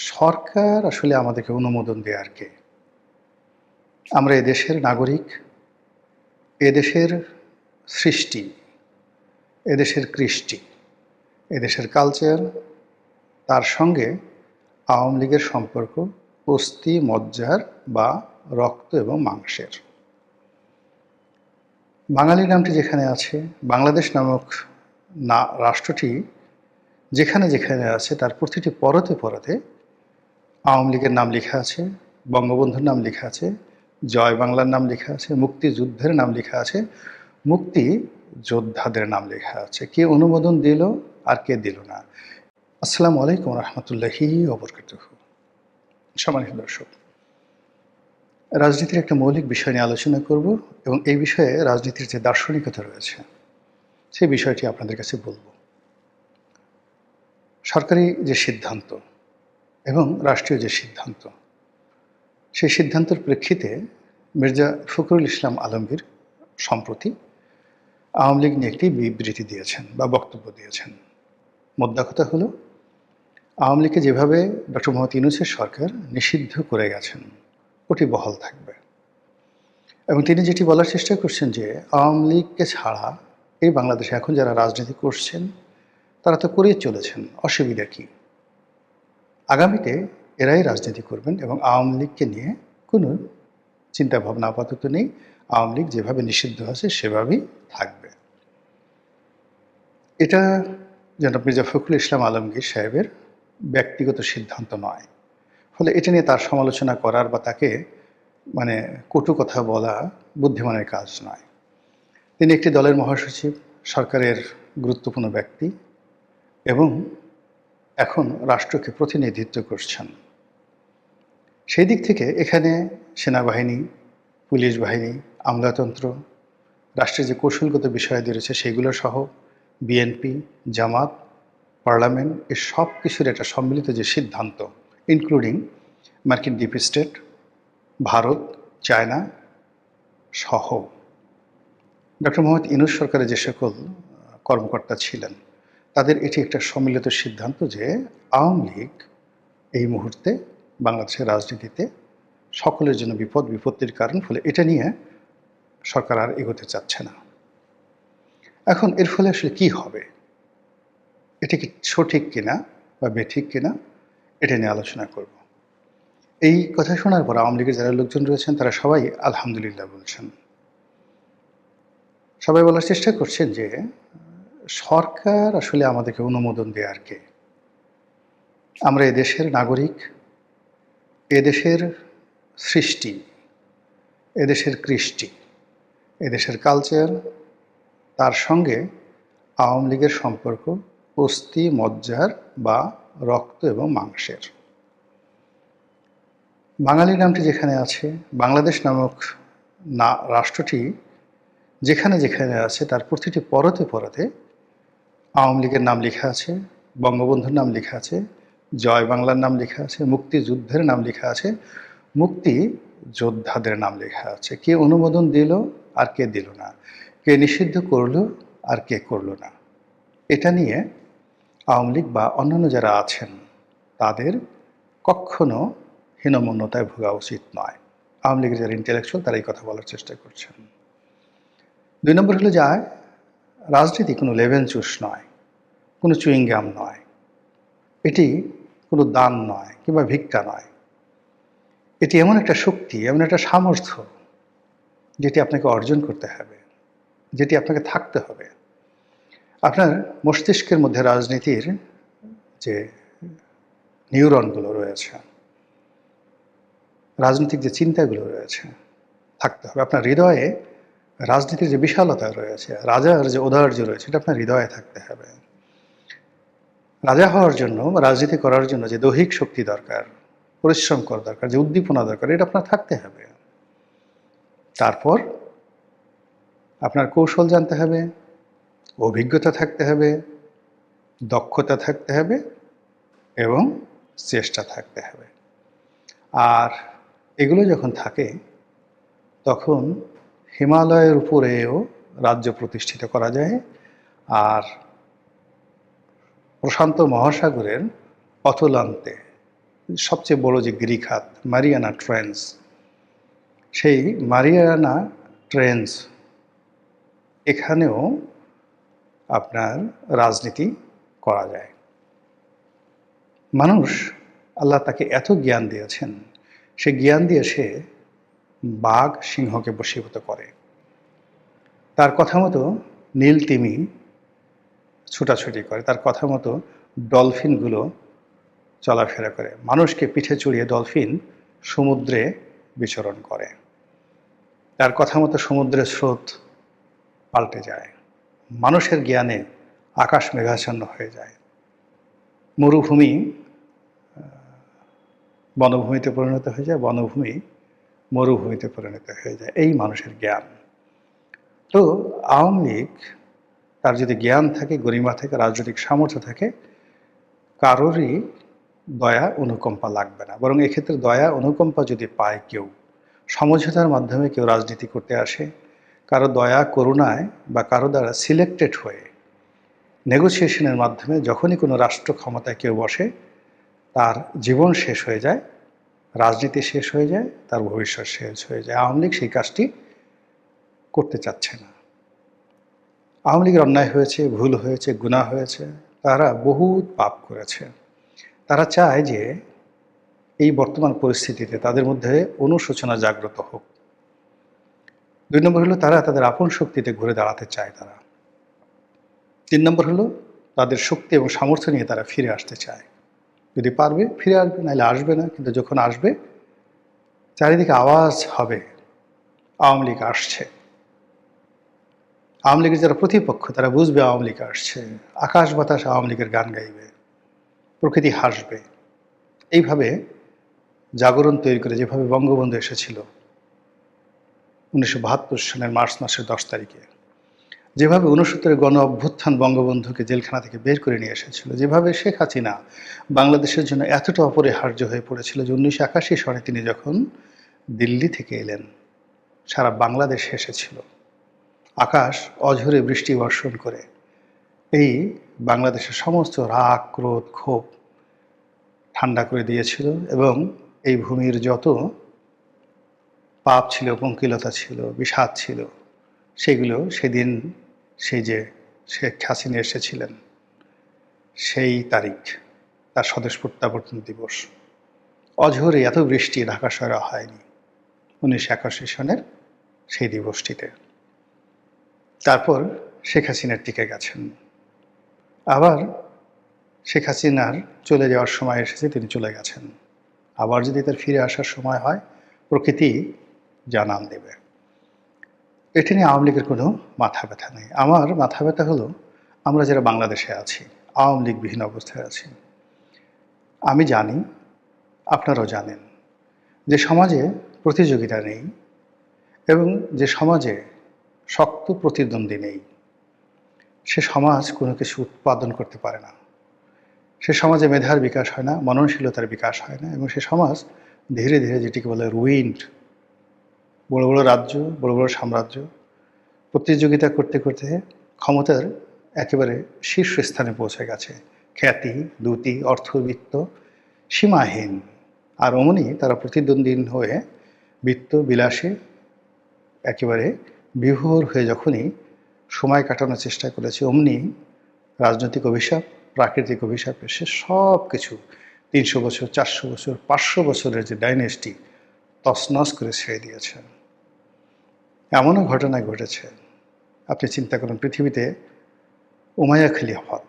সরকার আসলে আমাদেরকে অনুমোদন দেয় আর কে? আমরা এদেশের নাগরিক, এদেশের সৃষ্টি, এদেশের কৃষ্টি, এদেশের কালচার, তার সঙ্গে আওয়ামী লীগের সম্পর্ক অস্থি মজ্জার বা রক্ত এবং মাংসের। বাঙালি নামটি যেখানে আছে, বাংলাদেশ নামক রাষ্ট্রটি যেখানে যেখানে আছে, তার প্রতিটি পরতে পরতে আওয়ামী লীগের নাম লেখা আছে, বঙ্গবন্ধুর নাম লেখা আছে, জয় বাংলার নাম লেখা আছে, মুক্তিযুদ্ধের নাম লেখা আছে, মুক্তি যোদ্ধাদের নাম লেখা আছে। কে অনুমোদন দিল আর কে দিল না। আসসালামু আলাইকুম রহমতুল্লাহি ওয়া বারাকাতুহু। সম্মানিত দর্শক, রাজনীতির একটা মৌলিক বিষয় নিয়ে আলোচনা করব এবং এই বিষয়ে রাজনীতির যে দার্শনিকতা রয়েছে সেই বিষয়টি আপনাদের কাছে বলবো। সরকারি যে সিদ্ধান্ত এবং রাষ্ট্রীয় যে সিদ্ধান্ত, সেই সিদ্ধান্তের প্রেক্ষিতে মির্জা ফখরুল ইসলাম আলমগীর সম্প্রতি আওয়ামী লীগ নিয়ে একটি বিবৃতি দিয়েছেন বা বক্তব্য দিয়েছেন। মোদ্দা কথা হলো, আওয়ামী লীগকে যেভাবে ডক্টর মোহাম্মদ ইউনূসের সরকার নিষিদ্ধ করে গেছেন ওটি বহাল থাকবে এবং তিনি যেটি বলার চেষ্টা করছেন যে আওয়ামী লীগকে ছাড়া এই বাংলাদেশে এখন যারা রাজনীতি করছেন তারা তো করেই চলেছেন, অসুবিধা কী? আগামীতে এরাই রাজনীতি করবেন এবং আওয়ামী লীগকে নিয়ে কোনো চিন্তাভাবনা আপাতত নেই। আওয়ামী লীগ যেভাবে নিষিদ্ধ আছে সেভাবেই থাকবে। এটা জনাব মির্জা ফখরুল ইসলাম আলমগীর সাহেবের ব্যক্তিগত সিদ্ধান্ত নয়, ফলে এটা নিয়ে তার সমালোচনা করার বা তাকে কটু কথা বলা বুদ্ধিমানের কাজ নয়। তিনি একটি দলের মহাসচিব, সরকারের গুরুত্বপূর্ণ ব্যক্তি এবং এখন রাষ্ট্রকে প্রতিনিধিত্ব করছেন। সেই দিক থেকে এখানে সেনাবাহিনী, পুলিশ বাহিনী, আমলাতন্ত্র, রাষ্ট্রের যে কৌশলগত বিষয়াদি রয়েছে সেগুলো সহ বিএনপি, জামাত, পার্লামেন্ট, এ সব কিছুর একটা সম্মিলিত যে সিদ্ধান্ত, ইনক্লুডিং মার্কিন ডিপ স্টেট, ভারত, চায়না সহ ডক্টর মোহাম্মদ ইউনূস সরকারের যে সকল কর্মকর্তা ছিলেন তাদের এটি একটা সম্মিলিত সিদ্ধান্ত যে আওয়ামী লীগ এই মুহূর্তে বাংলাদেশের রাজনীতিতে সকলের জন্য বিপত্তির কারণ, ফলে এটা নিয়ে সরকার আর এগোতে চাচ্ছে না। এখন এর ফলে আসলে কি হবে, এটা কি সঠিক কিনা বা বেঠিক কিনা, এটা নিয়ে আলোচনা করব। এই কথা শোনার পর আওয়ামী লীগের যারা লোকজন রয়েছেন তারা সবাই আলহামদুলিল্লাহ বলছেন। সবাই বলার চেষ্টা করছেন যে সরকার আসলে আমাদেরকে অনুমোদন দেয় আর কে? আমরা এদেশের নাগরিক, এদেশের সৃষ্টি, এদেশের কৃষ্টি, এদেশের কালচার, তার সঙ্গে আওয়ামী লীগের সম্পর্ক অস্থি মজ্জার বা রক্ত এবং মাংসের। বাঙালি নামটি যেখানে আছে, বাংলাদেশ নামক রাষ্ট্রটি যেখানে যেখানে আছে, তার প্রতিটি পরতে পরতে আওয়ামী লীগের নাম লেখা আছে, বঙ্গবন্ধুর নাম লেখা আছে, জয় বাংলার নাম লেখা আছে, মুক্তিযুদ্ধের নাম লেখা আছে, মুক্তি যোদ্ধাদের নাম লেখা আছে। কে অনুমোদন দিল আর কে দিল না, কে নিষিদ্ধ করলো আর কে করলো না, এটা নিয়ে আওয়ামী লীগ বা অন্যান্য যারা আছেন তাদের কখনো হীনমন্যতায় ভোগা উচিত নয়। আওয়ামী লীগের যারা ইন্টেলেকচুয়াল তারা এই কথা বলার চেষ্টা করছেন। 2 নম্বর হলো যায়, রাজনীতি কোনো লেভেল চুষ নয়, কোনো চুইংগাম নয়, এটি কোনো দান নয় কিংবা ভিক্ষা নয়। এটি এমন একটা শক্তি, এমন একটা সামর্থ্য যেটি আপনাকে অর্জন করতে হবে, যেটি আপনাকে থাকতে হবে। আপনার মস্তিষ্কের মধ্যে রাজনীতির যে নিউরনগুলো রয়েছে, রাজনৈতিক যে চিন্তাগুলো রয়েছে থাকতে হবে। আপনার হৃদয়ে রাজনীতির যে বিশালতা রয়েছে, রাজার যে ঔদার্য রয়েছে, এটা আপনার হৃদয়ে থাকতে হবে। রাজা হওয়ার জন্য, রাজনীতি করার জন্য যে দৈহিক শক্তি দরকার, পরিশ্রম করা দরকার, যে উদ্দীপনা দরকার, এটা আপনার থাকতে হবে। তারপর আপনার কৌশল জানতে হবে, অভিজ্ঞতা থাকতে হবে, দক্ষতা থাকতে হবে এবং চেষ্টা থাকতে হবে। আর এগুলো যখন থাকে তখন হিমালয়ের উপরেও রাজ্য প্রতিষ্ঠিত করা যায়, আর প্রশান্ত মহাসাগরের অতলান্তে সবচেয়ে বড় যে গিরিখাত মারিয়ানা ট্রেঞ্চ, সেই মারিয়ানা ট্রেঞ্চ এখানেও আপনার রাজনীতি করা যায়। মানুষ, আল্লাহ তাকে এত জ্ঞান দিয়েছেন, সে জ্ঞান দিয়ে সে বাঘ সিংহকে বশীভূত করে। তার কথা মতো নীল তিমি ছুটাছুটি করে, তার কথা মতো ডলফিনগুলো চলাফেরা করে, মানুষকে পিঠে চড়িয়ে ডলফিন সমুদ্রে বিচরণ করে, তার কথা মতো সমুদ্রের স্রোত পাল্টে যায়, মানুষের জ্ঞানে আকাশ মেঘাচ্ছন্ন হয়ে যায়, মরুভূমি বনভূমিতে পরিণত হয়ে যায়, বনভূমি মরুভূমিতে পরিণত হয়ে যায়, এই মানুষের জ্ঞান। তো আওয়ামী লীগ, তার যদি জ্ঞান থাকে, গরিমা থাকে, রাজনৈতিক সামর্থ্য থাকে, কারোরই দয়া অনুকম্পা লাগবে না। বরং এক্ষেত্রে দয়া অনুকম্পা যদি পায় কেউ, সমঝোতার মাধ্যমে কেউ রাজনীতি করতে আসে, কারো দয়া করুণায় বা কারো দ্বারা সিলেক্টেড হয়ে নেগোসিয়েশনের মাধ্যমে যখনই কোনো রাষ্ট্র ক্ষমতায় কেউ বসে, তার জীবন শেষ হয়ে যায়, রাজনীতি শেষ হয়ে যায়, তার ভবিষ্যৎ শেষ হয়ে যায়। আওয়ামী লীগ সেই কাজটি করতে চাচ্ছে না। আওয়ামী লীগের অন্যায় হয়েছে, ভুল হয়েছে, গুনাহ হয়েছে, তারা বহুত পাপ করেছে। তারা চায় যে এই বর্তমান পরিস্থিতিতে তাদের মধ্যে অনুশোচনা জাগ্রত হোক। 2 নম্বর হলো তারা তাদের আপন শক্তিতে ঘুরে দাঁড়াতে চায় তারা। 3 নম্বর হলো তাদের শক্তি এবং সামর্থ্য নিয়ে তারা ফিরে আসতে চায়। যদি পারবে ফিরে আসবে, নাহলে আসবে না। কিন্তু যখন আসবে, চারিদিকে আওয়াজ হবে আওয়ামী লীগ আসছে। আওয়ামী লীগের যারা প্রতিপক্ষ তারা বুঝবে আওয়ামী লীগ আসছে, আকাশ বাতাস আওয়ামী লীগের গান গাইবে, প্রকৃতি হাসবে। এইভাবে জাগরণ তৈরি করে, যেভাবে বঙ্গবন্ধু এসেছিল 1972 সালের মার্চ মাসের 10 তারিখে, যেভাবে 69-এর গণ অভ্যুত্থান বঙ্গবন্ধুকে জেলখানা থেকে বের করে নিয়ে এসেছিল, যেভাবে শেখ হাসিনা বাংলাদেশের জন্য এতটা অপরিহার্য হয়ে পড়েছিল যে 1981 সালে তিনি যখন দিল্লি থেকে এলেন, সারা বাংলাদেশ এসেছিল, আকাশ অঝরে বৃষ্টি বর্ষণ করে এই বাংলাদেশের সমস্ত রাগ, ক্রোধ, ক্ষোভ ঠান্ডা করে দিয়েছিল। এবং এই ভূমির যত পাপ ছিল, পঙ্কিলতা ছিল, বিষাদ ছিল, সেগুলো সেদিন, সেই যে শেখ হাসিনা এসেছিলেন সেই তারিখ, তার স্বদেশ প্রত্যাবর্তন দিবস, অঝরে এত বৃষ্টি ঢাকা শহরে হয়নি 1981 সনের সেই দিবসটিতে। তারপর শেখ হাসিনার টিকে গেছেন। আবার শেখ হাসিনার চলে যাওয়ার সময় এসেছে, তিনি চলে গেছেন। আবার যদি তার ফিরে আসার সময় হয়, প্রকৃতি জানান দেবে। এটি নিয়ে আওয়ামী লীগের কোনো মাথা ব্যথা নেই। আমার মাথা ব্যথা হলো আমরা যারা বাংলাদেশে আছি, আওয়ামী লীগবিহীন অবস্থায় আছি। আমি জানি, আপনারাও জানেন, যে সমাজে প্রতিযোগিতা নেই এবং যে সমাজে শক্ত প্রতিদ্বন্দ্বী নেই, সে সমাজ কোনো কিছু উৎপাদন করতে পারে না। সে সমাজে মেধার বিকাশ হয় না, মননশীলতার বিকাশ হয় না, এবং সে সমাজ ধীরে ধীরে, যেটিকে বলে রুইন্ড, বড় বড় রাজ্য, বড় বড় সাম্রাজ্য প্রতিযোগিতা করতে করতে ক্ষমতার একেবারে শীর্ষস্থানে পৌঁছে গেছে। খ্যাতি, দ্যুতি, অর্থবিত্ত সীমাহীন। আর অমনি তারা প্রতিদ্বন্দ্বী হয়ে বিত্ত বিলাসে একেবারে বিভোর হয়ে যখনই সময় কাটানোর চেষ্টা করেছে, অমনি রাজনৈতিক অভিশাপ, প্রাকৃতিক অভিশাপ এসে সব কিছু 300 বছর, 400 বছর, 500 বছরের যে ডাইনেস্টি তছনছ করে ছেড়ে দিয়েছে। এমনও ঘটনা ঘটেছে, আপনি চিন্তা করুন, পৃথিবীতে উমাইয়া খিলাফত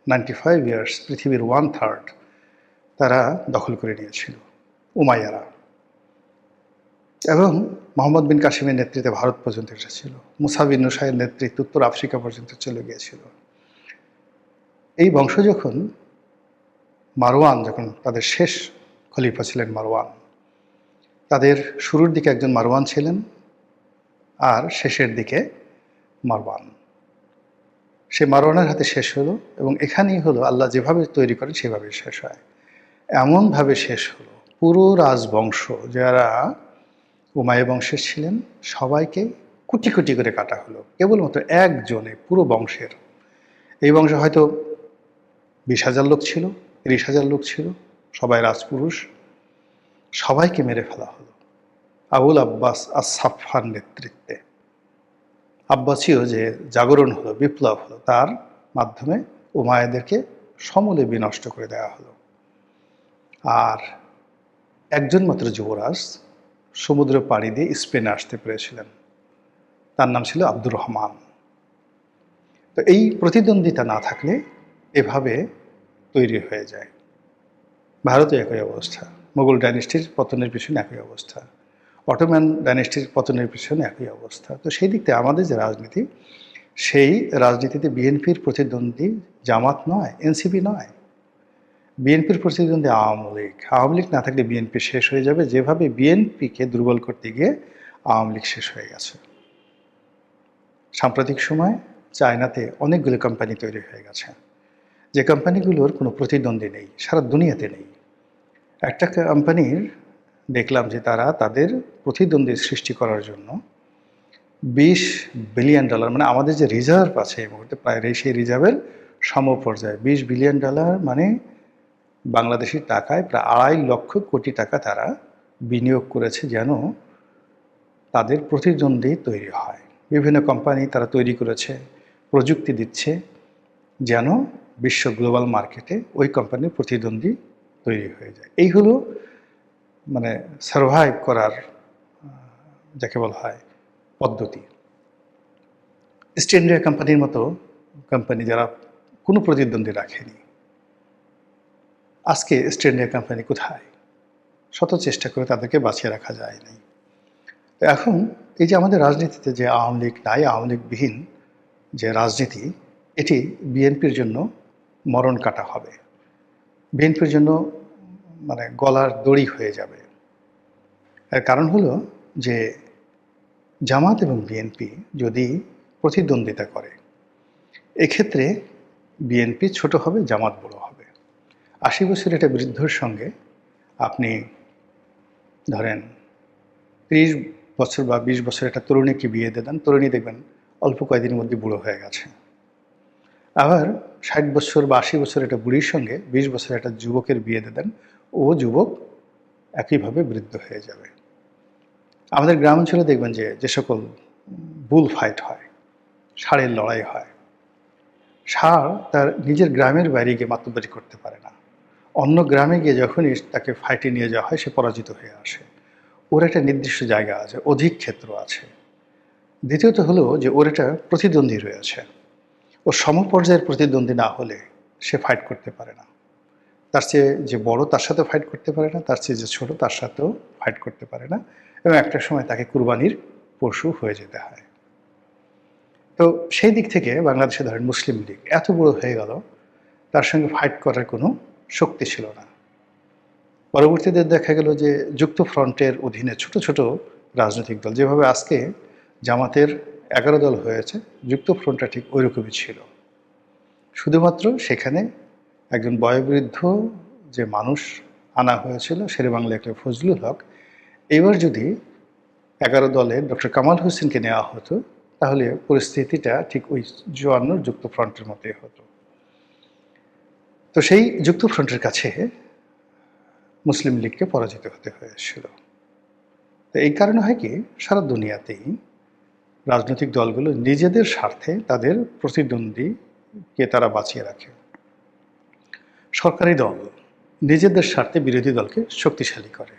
95 ইয়ার্স, পৃথিবীর 1/3 তারা দখল করে নিয়েছিল উমাইয়ারা। এবং মোহাম্মদ বিন কাসিমের নেতৃত্বে ভারত পর্যন্ত এসেছিল, মুসা বিন নুসাইয়ের নেতৃত্বে উত্তর আফ্রিকা পর্যন্ত চলে গিয়েছিল। এই বংশ যখন মারওয়ান, যখন তাদের শেষ খলিফা ছিলেন মারওয়ান, তাদের শুরুর দিকে একজন মারওয়ান ছিলেন আর শেষের দিকে মারওয়ান। সে মারওয়ানের হাতে শেষ হলো, এবং এখানেই হলো আল্লাহ যেভাবে তৈরি করেন সেভাবে শেষ হয়। এমনভাবে শেষ হলো, পুরো রাজবংশ যারা উমাইয়া বংশের ছিলেন সবাইকে কুটি কুটি করে কাটা হলো, কেবলমাত্র একজনে পুরো বংশের। এই বংশে হয়তো 20,000 লোক ছিল, 30,000 লোক ছিল, সবাই রাজপুরুষ, সবাইকে মেরে ফেলা হলো আবুল আব্বাস আস-সাফফার নেতৃত্বে। আব্বাসীয় যে জাগরণ হলো, বিপ্লব হলো, তার মাধ্যমে উমাইয়াদেরকে সমূলে বিনষ্ট করে দেওয়া হলো। আর একজন মাত্র যুবরাজ সমুদ্র পাড়ি দিয়ে স্পেনে আসতে পেরেছিলেন, তার নাম ছিল আব্দুর রহমান। তো এই প্রতিদ্বন্দ্বিতা না থাকলে এভাবে তৈরি হয়ে যায়। ভারতে একই অবস্থা, মুঘল ডাইনেস্টির পতনের পিছনে একই অবস্থা, অটোম্যান ডাইনেস্টির পতনের পিছনে একই অবস্থা। তো সেই দিক থেকে আমাদের যে রাজনীতি, সেই রাজনীতিতে বিএনপির প্রতিদ্বন্দ্বী জামাত নয়, এনসিপি নয়, বিএনপির প্রতিদ্বন্দ্বী আওয়ামী লীগ। আওয়ামী লীগ না থাকলে বিএনপি শেষ হয়ে যাবে, যেভাবে বিএনপিকে দুর্বল করতে গিয়ে আওয়ামী লীগ শেষ হয়ে গেছে। সাম্প্রতিক সময় চায়নাতে অনেকগুলো কোম্পানি তৈরি হয়ে গেছে, যে কোম্পানিগুলোর কোনো প্রতিদ্বন্দ্বী নেই, সারা দুনিয়াতে নেই। একটা কোম্পানির দেখলাম যে তারা তাদের প্রতিদ্বন্দ্বী সৃষ্টি করার জন্য $20 বিলিয়ন, মানে আমাদের যে রিজার্ভ আছে এই মুহূর্তে প্রায় সেই রিজার্ভের সমপর্যায়ে $20 বিলিয়ন, মানে বাংলাদেশি টাকায় প্রায় 2.5 লক্ষ কোটি টাকা তারা বিনিয়োগ করেছে যেন তাদের প্রতিদ্বন্দ্বী তৈরি হয়। বিভিন্ন কোম্পানি তারা তৈরি করেছে, প্রযুক্তি দিচ্ছে যেন বিশ্ব গ্লোবাল মার্কেটে ওই কোম্পানির প্রতিদ্বন্দ্বী তৈরি হয়ে যায়। এই হলো মানে সারভাইভ করার যাকে বলা হয় পদ্ধতি। ইস্ট ইন্ডিয়া কোম্পানির মতো কোম্পানি যারা কোনো প্রতিদ্বন্দ্বী রাখেনি, আজকে ইস্ট ইন্ডিয়া কোম্পানি কোথায়? শত চেষ্টা করে তাদেরকে বাঁচিয়ে রাখা যায়নি। তো এখন এই যে আমাদের রাজনীতিতে যে আওয়ামী লীগ নাই, আওয়ামী লীগবিহীন যে রাজনীতি, এটি বিএনপির জন্য মরণ কাটা হবে, বিএনপির জন্য মানে গলার দড়ি হয়ে যাবে। এর কারণ হলো যে জামাত এবং বিএনপি যদি প্রতিদ্বন্দ্বিতা করে, এক্ষেত্রে বিএনপি ছোট হবে, জামাত বড় হবে। 80 বছরের একটা বৃদ্ধর সঙ্গে আপনি ধরেন 30 বছর বা 20 বছরের একটা তরুণীকে বিয়ে দেন, তরুণী দেখবেন অল্প কয়েকদিনের মধ্যে বুড়ো হয়ে গেছে। আবার 60 বছর বা 80 বছরের একটা বুড়ির সঙ্গে 20 বছরের একটা যুবকের বিয়ে দেন, ও যুবক একইভাবে বৃদ্ধ হয়ে যাবে। আমাদের গ্রাম অঞ্চলে দেখবেন যে সকল বুল ফাইট হয়, ষাঁড়ের লড়াই হয়, ষাঁড় তার নিজের গ্রামের বাইরে গিয়ে মাতব্বরি করতে পারে না, অন্য গ্রামে গিয়ে যখনই তাকে ফাইটে নিয়ে যাওয়া হয় সে পরাজিত হয়ে আসে। ওর একটা নির্দিষ্ট জায়গা আছে, অধিক ক্ষেত্র আছে। দ্বিতীয়ত হলো যে ওর একটা প্রতিদ্বন্দ্বী রয়েছে, ও সমপর্যায়ের প্রতিদ্বন্দ্বী না হলে সে ফাইট করতে পারে না। তার চেয়ে যে বড় তার সাথে ফাইট করতে পারে না, তার চেয়ে যে ছোট তার সাথেও ফাইট করতে পারে না, এবং একটা সময় তাকে কুরবানির পশু হয়ে যেতে হয়। তো সেই দিক থেকে বাংলাদেশে ধরেন মুসলিম লীগ এত বড় হয়ে গেল, তার সঙ্গে ফাইট করার কোনো শক্তি ছিল না। পরবর্তীতে দেখা গেল যে যুক্ত ফ্রন্টের অধীনে ছোট ছোট রাজনৈতিক দল, যেভাবে আজকে জামাতের 11 দল হয়েছে, যুক্ত ফ্রন্টটা ঠিক ওই রকমই ছিল। শুধুমাত্র সেখানে একজন বয়োবৃদ্ধ যে মানুষ আনা হয়েছিল, শেরেবাংলা একটা ফজলুল হক, এবার যদি 11 দলে ডক্টর কামাল হোসেনকে নেওয়া হতো তাহলে পরিস্থিতিটা ঠিক ওই 54 যুক্ত ফ্রন্টের মতোই হতো। তো সেই যুক্ত ফ্রন্টের কাছে মুসলিম লীগকে পরাজিত হতে হয়েছিল। তো এই কারণে হয় কি, সারা দুনিয়াতেই রাজনৈতিক দলগুলো নিজেদের স্বার্থে তাদের প্রতিদ্বন্দ্বীকে তারা বাঁচিয়ে রাখে। সরকারি দল নিজেদের স্বার্থে বিরোধী দলকে শক্তিশালী করে,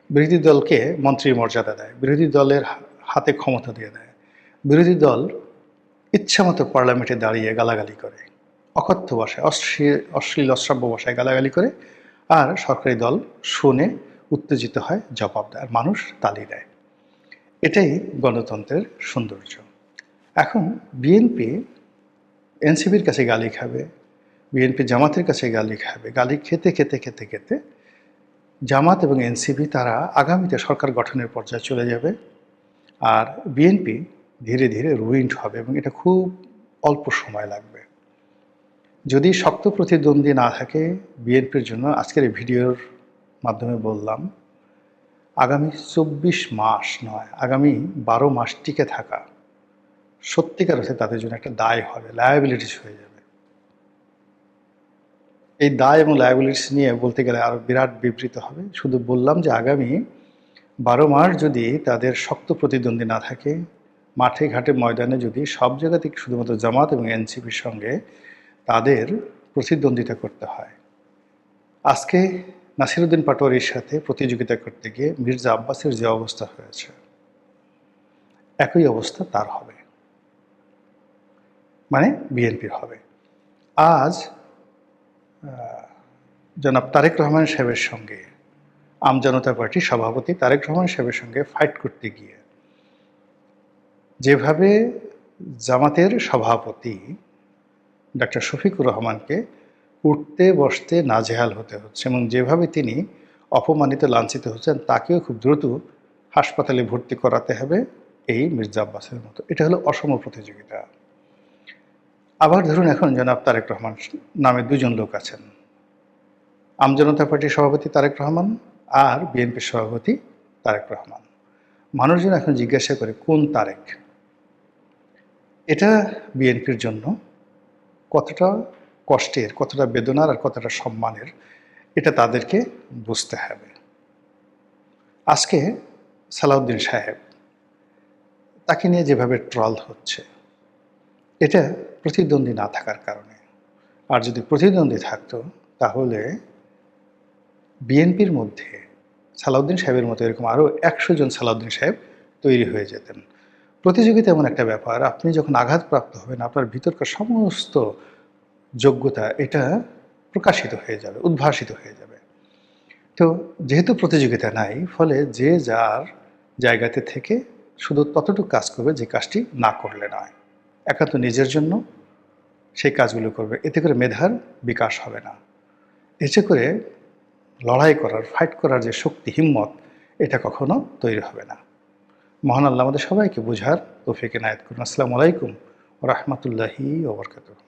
বিরোধী দলকে মন্ত্রীর মর্যাদা দেয়, বিরোধী দলের হাতে ক্ষমতা দিয়ে দেয়, বিরোধী দল ইচ্ছামতো পার্লামেন্টে দাঁড়িয়ে গালাগালি করে, অকথ্য ভাষায় অশ্লীল অশ্রাব্য ভাষায় গালাগালি করে, আর সরকারি দল শুনে উত্তেজিত হয়, জবাব দেয়, আর মানুষ তালি দেয়। এটাই গণতন্ত্রের সৌন্দর্য। এখন বিএনপি এনসিপির কাছে গালি খাবে, বিএনপি জামাতের কাছে গালি খাবে, গালি খেতে খেতে খেতে খেতে জামাত এবং এনসিপি তারা আগামীতে সরকার গঠনের পর্যায়ে চলে যাবে, আর বিএনপি ধীরে ধীরে রুইন্ড হবে, এবং এটা খুব অল্প সময় লাগবে। যদি শক্ত প্রতিদ্বন্দ্বী না থাকে বিএনপির জন্য, আজকের এই ভিডিওর মাধ্যমে বললাম, আগামী 24 মাস নয়, আগামী 12 মাস টিকে থাকা সত্যিকার অর্থে তাদের জন্য একটা দায় হবে, লায়াবিলিটিস হয়ে যাবে। এই দায় এবং লায়াবিলিটিস নিয়ে বলতে গেলে আরও বিরাট বিবৃত হবে। শুধু বললাম যে আগামী 12 মাস যদি তাদের শক্ত প্রতিদ্বন্দ্বী না থাকে, মাঠে ঘাটে ময়দানে যদি সব জায়গা থেকে শুধুমাত্র জামাত এবং এনসিপির সঙ্গে তাদের প্রতিদ্বন্দ্বিতা করতে হয়, আজকে নাসিরুদ্দিন পাটোয়ারির সাথে প্রতিযোগিতা করতে গিয়ে মির্জা আব্বাসের যে অবস্থা হয়েছে, একই অবস্থা তার হবে, মানে বিএনপির হবে। আজ জনাব তারেক রহমান সাহেবের সঙ্গে আমজনতা পার্টির সভাপতি তারেক রহমান সাহেবের সঙ্গে ফাইট করতে গিয়ে যেভাবে জামাতের সভাপতি ডক্টর শফিকুর রহমানকে উঠতে বসতে নাজেহাল হতে হচ্ছে এবং যেভাবে তিনি অপমানিত লাঞ্ছিত হচ্ছেন, তাকেও খুব দ্রুত হাসপাতালে ভর্তি করাতে হবে এই মির্জা আব্বাসের মতো। এটা হলো অসম প্রতিযোগিতা। আবার ধরুন এখন জনাব তারেক রহমান নামে দুজন লোক আছেন, আমজনতা পার্টির সভাপতি তারেক রহমান আর বিএনপির সভাপতি তারেক রহমান। মানুষজন এখন জিজ্ঞাসা করে কোন তারেক? এটা বিএনপির জন্য কতটা কষ্টের, কতটা বেদনার আর কতটা সম্মানের, এটা তাদেরকে বুঝতে হবে। আজকে সালাউদ্দিন সাহেব, তাকে নিয়ে যেভাবে ট্রল হচ্ছে, এটা প্রতিদ্বন্দ্বী না থাকার কারণে। আর যদি প্রতিদ্বন্দ্বী থাকতো তাহলে বিএনপির মধ্যে সালাউদ্দিন সাহেবের মতো এরকম আরও 100 জন সালাউদ্দিন সাহেব তৈরি হয়ে যেতেন। প্রতিযোগিতা এমন একটা ব্যাপার, আপনি যখন আঘাতপ্রাপ্ত হবেন আপনার ভিতরকার সমস্ত যোগ্যতা এটা প্রকাশিত হয়ে যাবে, উদ্ভাসিত হয়ে যাবে। তো যেহেতু প্রতিযোগিতা নাই, ফলে যে যার জায়গাতে থেকে শুধু ততটুকু কাজ করবে যে কাজটি না করলে নয়, একান্ত নিজের জন্য সেই কাজগুলো করবে। এতে করে মেধার বিকাশ হবে না, এতে করে লড়াই করার, ফাইট করার যে শক্তি, হিম্মত, এটা কখনো তৈরি হবে না। মহান আল্লাহ আমাদের সবাইকে বুঝার তৌফিক এনায়েত করুন। আসসালামু আলাইকুম ওয়া রাহমাতুল্লাহি ওয়া বারাকাতুহু।